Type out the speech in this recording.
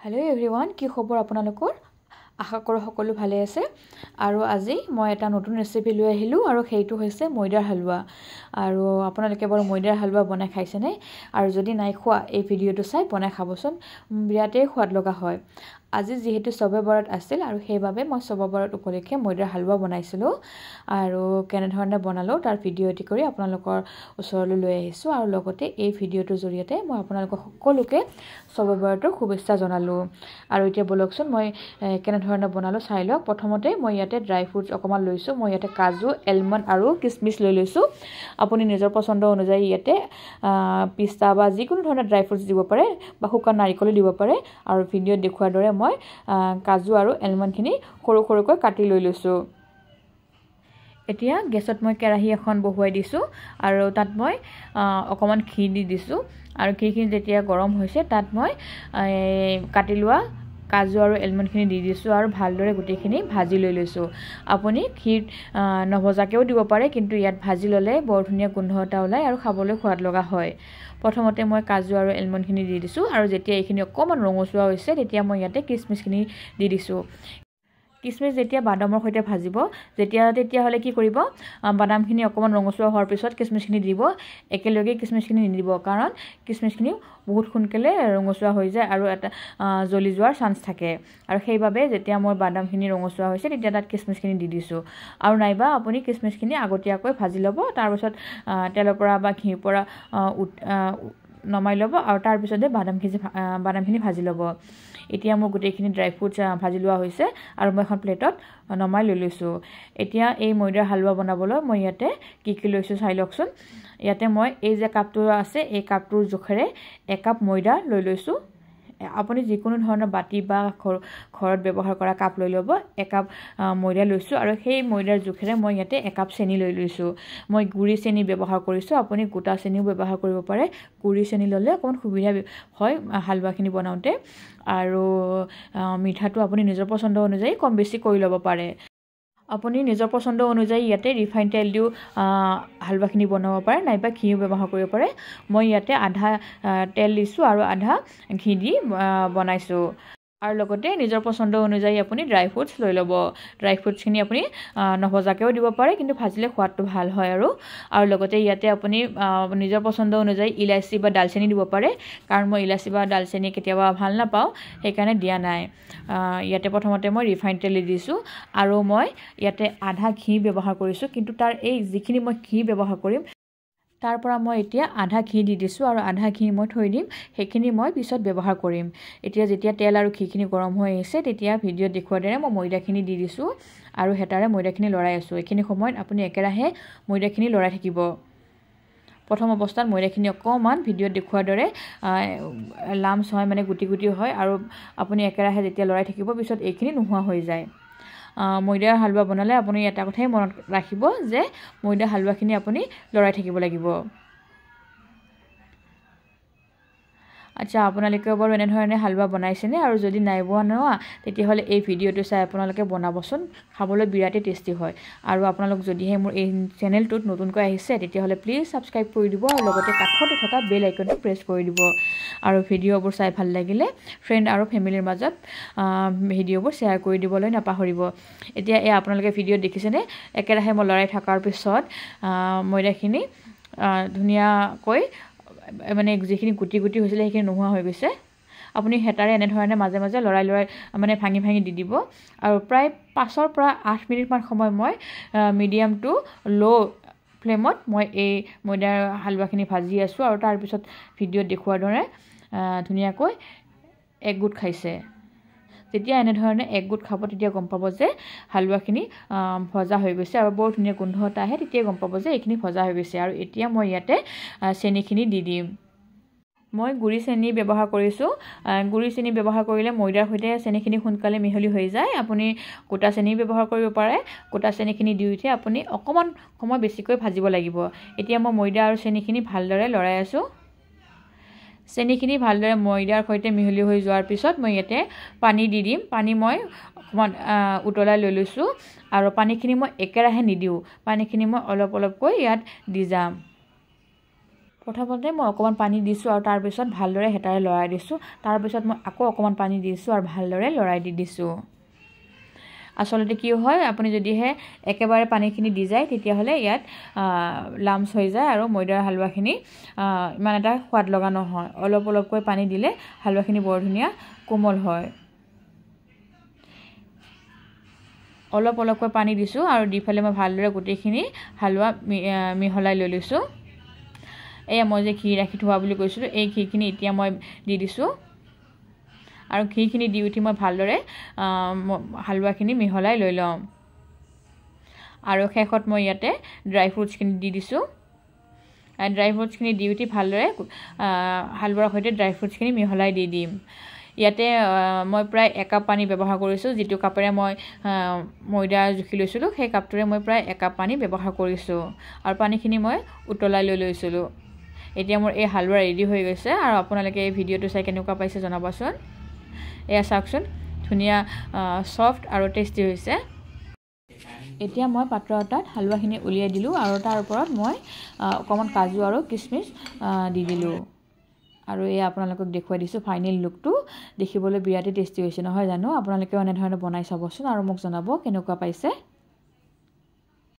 Hello' everyone, কি খবৰ আপোনালোকৰ? আশা কৰোঁ সকলো ভালে আছে। আৰু আজি মই এটা নতুন ৰেচিপি লৈ আহিলোঁ আৰু সেইটো হৈছে ময়দাৰ হালোৱা। আৰু আপোনালোকে বাৰু ময়দাৰ হালোৱা বনাই খাইছেনে? আৰু যদি নাই খোৱা এই ভিডিঅ'টো চাই বনাই খাবচোন, বিৰাটেই সোৱাদ লগা হয়। আজি যিহেতু চবে বৰাত আছিল আৰু সেইবাবে মই চবে বৰাত উপলক্ষে ময়দাৰ হালোৱা বনাইছিলোঁ। আৰু কেনেধৰণে বনালোঁ তাৰ ভিডিঅ' এটি কৰি আপোনালোকৰ ওচৰলৈ লৈ আহিছোঁ। আৰু লগতে এই ভিডিঅ'টোৰ জৰিয়তে মই আপোনালোকক সকলোকে চবে বৰাতৰ শুভেচ্ছা জনালোঁ। আৰু এতিয়া বলকচোন মই কেনেধৰণে বনালোঁ চাই লওক। প্ৰথমতে মই ইয়াতে ড্ৰাই ফ্ৰুটছ অকণমান লৈছোঁ। মই ইয়াতে কাজু, এলমণ্ড আৰু কিচমিচ লৈ লৈছোঁ। আপুনি নিজৰ পচন্দ অনুযায়ী ইয়াতে পিস্তা বা যিকোনো ধৰণৰ ড্ৰাই ফ্ৰুটছ দিব পাৰে বা শুকান নাৰিকলো দিব পাৰে। আৰু ভিডিঅ'ত দেখুৱাৰ দৰে মই কাজু আৰু এলমণ্ডখিনি সৰু সৰুকৈ কাটি লৈ লৈছোঁ। এতিয়া গেছত মই কেৰাহী এখন বহুৱাই দিছোঁ আৰু তাত মই অকণমান ঘি দি দিছোঁ। আৰু ঘিখিনি যেতিয়া গৰম হৈছে তাত মই কাটি লোৱা কাজু আৰু এলমণ্ডখিনি দি দিছোঁ আৰু ভালদৰে গোটেইখিনি ভাজি লৈ লৈছোঁ। আপুনি ঘিত নভজাকৈও দিব পাৰে, কিন্তু ইয়াত ভাজি ল'লে বৰ ধুনীয়া গোন্ধ এটা ওলায় আৰু খাবলৈ সোৱাদ লগা হয়। প্ৰথমতে মই কাজু আৰু এলমণ্ডখিনি দি দিছোঁ আৰু যেতিয়া এইখিনি অকণমান ৰঙচুৱা হৈছে তেতিয়া মই ইয়াতে কিচমিচখিনি দি দিছোঁ। কিচমিচ যেতিয়া বাদামৰ সৈতে ভাজিব তেতিয়াহ'লে কি কৰিব, বাদামখিনি অকণমান ৰঙচুৱা হোৱাৰ পিছত কিচমিচখিনি দিব। একেলগে কিচমিচখিনি নিদিব, কাৰণ কিচমিচখিনি বহুত সোনকালে ৰঙচুৱা হৈ যায় আৰু এটা জ্বলি যোৱাৰ চান্স থাকে। আৰু সেইবাবে যেতিয়া মই বাদামখিনি ৰঙচুৱা হৈছে তেতিয়া তাত কিচমিচখিনি দি দিছোঁ। আৰু নাইবা আপুনি কিচমিচখিনি আগতীয়াকৈ ভাজি ল'ব, তাৰপিছত তেলৰ পৰা বা ঘিৰ পৰা নমাই ল'ব আৰু তাৰপিছতে বাদামখিনি ভাজি ল'ব। এতিয়া মোৰ গোটেইখিনি ড্ৰাই ফ্ৰুটছ ভাজি লোৱা হৈছে আৰু মই এখন প্লেটত নমাই লৈ লৈছোঁ। এতিয়া এই ময়দাৰ হালোৱা বনাবলৈ মই ইয়াতে কি লৈছোঁ চাই লওকচোন। ইয়াতে মই এই যে কাপটো আছে এই কাপটোৰ জোখেৰে 1 কাপ ময়দা লৈ লৈছোঁ। আপুনি যিকোনো ধৰণৰ বাতি বা ঘৰত ব্যৱহাৰ কৰা কাপ লৈ ল'ব। 1 কাপ ময়দা লৈছোঁ আৰু সেই ময়দাৰ জোখেৰে মই ইয়াতে 1 কাপ চেনি লৈ লৈছোঁ। মই গুড়ি চেনি ব্যৱহাৰ কৰিছোঁ, আপুনি গোটা চেনিও ব্যৱহাৰ কৰিব পাৰে। গুড়ি চেনি ল'লে অকণমান সুবিধা হয় হালোৱাখিনি বনাওঁতে। আৰু মিঠাটো আপুনি নিজৰ পচন্দ অনুযায়ী কম বেছি কৰি ল'ব পাৰে। আপুনি নিজৰ পচন্দ অনুযায়ী ইয়াতে ৰিফাইন তেল দিও হালোৱাখিনি বনাব পাৰে, নাইবা ঘিও ব্যৱহাৰ কৰিব পাৰে। মই ইয়াতে আধা তেল দিছোঁ আৰু আধা ঘি দি বনাইছোঁ। আৰু লগতে নিজৰ পচন্দ অনুযায়ী আপুনি ড্ৰাই ফ্ৰুটছ লৈ ল'ব। ড্ৰাই ফ্ৰুটছখিনি আপুনি নভজাকৈও দিব পাৰে, কিন্তু ভাজিলে সোৱাদটো ভাল হয়। আৰু লগতে ইয়াতে আপুনি নিজৰ পচন্দ অনুযায়ী ইলাচি বা ডালচেনি দিব পাৰে, কাৰণ মই ইলাচি বা ডালচেনি কেতিয়াবা ভাল নাপাওঁ, সেইকাৰণে দিয়া নাই। ইয়াতে প্ৰথমতে মই ৰিফাইন তেল দি দিছোঁ আৰু মই ইয়াতে আধা ঘি ব্যৱহাৰ কৰিছোঁ, কিন্তু তাৰ এই যিখিনি মই ঘি ব্যৱহাৰ কৰিম তাৰ পৰা মই এতিয়া আধা ঘি দি দিছোঁ আৰু আধা ঘি মই থৈ দিম, সেইখিনি মই পিছত ব্যৱহাৰ কৰিম। এতিয়া যেতিয়া তেল আৰু ঘিখিনি গৰম হৈ আহিছে তেতিয়া ভিডিঅ'ত দেখুৱাৰ দৰে মই ময়দাখিনি দি দিছোঁ আৰু হেতাৰে ময়দাখিনি লৰাই আছোঁ। এইখিনি সময়ত আপুনি একেৰাহে ময়দাখিনি লৰাই থাকিব। প্ৰথম অৱস্থাত ময়দাখিনি অকণমান ভিডিঅ'ত দেখুৱাৰ দৰে লাম্পছ হয়, মানে গুটি গুটি হয়, আৰু আপুনি একেৰাহে যেতিয়া লৰাই থাকিব পিছত এইখিনি নোহোৱা হৈ যায়। ময়দাৰ হালোৱা বনালে আপুনি এটা কথাই মনত ৰাখিব যে ময়দাৰ হালোৱাখিনি আপুনি লৰাই থাকিব লাগিব। আচ্ছা, আপোনালোকেও বাৰু এনেধৰণে হালোৱা বনাইছেনে? আৰু যদি নাই বনোৱা তেতিয়াহ'লে এই ভিডিঅ'টো চাই আপোনালোকে বনাবচোন, খাবলৈ বিৰাটেই টেষ্টি হয়। আৰু আপোনালোক যদিহে মোৰ এই চেনেলটোত নতুনকৈ আহিছে তেতিয়াহ'লে প্লিজ ছাবস্ক্ৰাইব কৰি দিব আৰু লগতে কাষতে থকা বেল আইকনটো প্ৰেছ কৰি দিব। আৰু ভিডিঅ'বোৰ চাই ভাল লাগিলে ফ্ৰেণ্ড আৰু ফেমিলিৰ মাজত ভিডিঅ'বোৰ শ্বেয়াৰ কৰি দিবলৈ নাপাহৰিব। এতিয়া আপোনালোকে ভিডিঅ'ত দেখিছেনে, একেৰাহে মই লৰাই থকাৰ পিছত ময়দাখিনি ধুনীয়াকৈ মানে যিখিনি গুটি গুটি হৈছিলে সেইখিনি নোহোৱা হৈ গৈছে। আপুনি হেতাৰে এনেধৰণে মাজে মাজে লৰাই মানে ভাঙি ভাঙি দি দিব। আৰু প্ৰায় 5 পৰা 8 মিনিটমান সময় মই মিডিয়াম টু ল' ফ্লেমত মই এই ময়দাৰ হালোৱাখিনি ভাজি আছোঁ। আৰু তাৰপিছত ভিডিঅ'ত দেখুৱাৰ দৰে ধুনীয়াকৈ একগোট খাইছে। যেতিয়া এনেধৰণে একগোট খাব তেতিয়া গম পাব যে হালোৱাখিনি ভজা হৈ গৈছে আৰু বৰ ধুনীয়া গোন্ধ এটা আহে, তেতিয়া গম পাব যে এইখিনি ভজা হৈ গৈছে। আৰু এতিয়া মই ইয়াতে চেনিখিনি দি দিম। মই গুড়ি চেনি ব্যৱহাৰ কৰিছোঁ। গুড়ি চেনি ব্যৱহাৰ কৰিলে ময়দাৰ সৈতে চেনিখিনি সোনকালে মিহলি হৈ যায়। আপুনি গোটা চেনি ব্যৱহাৰ কৰিব পাৰে। গোটা চেনিখিনি দি উঠি আপুনি অকণমান সময় বেছিকৈ ভাজিব লাগিব। এতিয়া মই ময়দা আৰু চেনিখিনি ভালদৰে লৰাই আছোঁ। চেনিখিনি ভালদৰে ময়দাৰ সৈতে মিহলি হৈ যোৱাৰ পিছত মই ইয়াতে পানী দি দিম। পানী মই অকণমান উতলাই লৈ লৈছোঁ আৰু পানীখিনি মই একেৰাহে নিদিওঁ, পানীখিনি মই অলপ অলপকৈ ইয়াত দি যাম। প্ৰথমতে মই অকণমান পানী দিছোঁ আৰু তাৰপিছত ভালদৰে হেতাৰে লৰাই দিছোঁ। তাৰপিছত মই আকৌ অকণমান পানী দিছোঁ আৰু ভালদৰে লৰাই দিছোঁ। আচলতে কি হয়, আপুনি যদিহে একেবাৰে পানীখিনি দি যায় তেতিয়াহ'লে ইয়াত লাম্পছ হৈ যায় আৰু ময়দাৰ হালোৱাখিনি ইমান এটা সোৱাদ লগা নহয়। অলপ অলপকৈ পানী দিলে হালোৱাখিনি বৰ ধুনীয়া কোমল হয়। অলপ অলপকৈ পানী দিছোঁ আৰু দি পেলাই মই ভালদৰে গোটেইখিনি হালোৱা মিহলাই লৈ লৈছোঁ। এয়া মই যে ঘি ৰাখি থোৱা বুলি কৈছিলোঁ, এই ঘিখিনি এতিয়া মই দি দিছোঁ আৰু ঘিখিনি দি উঠি মই ভালদৰে হালোৱাখিনি মিহলাই লৈ লওঁ। আৰু শেষত মই ইয়াতে ড্ৰাই ফ্ৰুটছখিনি দি দিছোঁ। ড্ৰাই ফ্ৰুটছখিনি দি উঠি ভালদৰে হালোৱাৰ সৈতে ড্ৰাই ফ্ৰুটছখিনি মিহলাই দি দিম। ইয়াতে মই প্ৰায় 1 কাপ পানী ব্যৱহাৰ কৰিছোঁ। যিটো কাপেৰে মই ময়দা জুখি লৈছিলোঁ সেই কাপটোৰে মই প্ৰায় 1 কাপ পানী ব্যৱহাৰ কৰিছোঁ আৰু পানীখিনি মই উতলাই লৈ লৈছিলোঁ। এতিয়া মোৰ এই হালোৱা ৰেডি হৈ গৈছে আৰু আপোনালোকে এই ভিডিঅ'টো চাই কেনেকুৱা পাইছে জনাবচোন। এয়া চাওকচোন, ধুনীয়া ছফ্ট আৰু টেষ্টি হৈছে। এতিয়া মই পাত্ৰ এটাত হালোৱাখিনি উলিয়াই দিলোঁ আৰু তাৰ ওপৰত মই অকণমান কাজু আৰু কিচমিচ দি দিলোঁ আৰু এয়া আপোনালোকক দেখুৱাই দিছোঁ ফাইনেল লুকটো। দেখিবলৈ বিৰাটেই টেষ্টি হৈছে নহয় জানো? আপোনালোকেও এনেধৰণে বনাই চাবচোন আৰু মোক জনাব কেনেকুৱা পাইছে।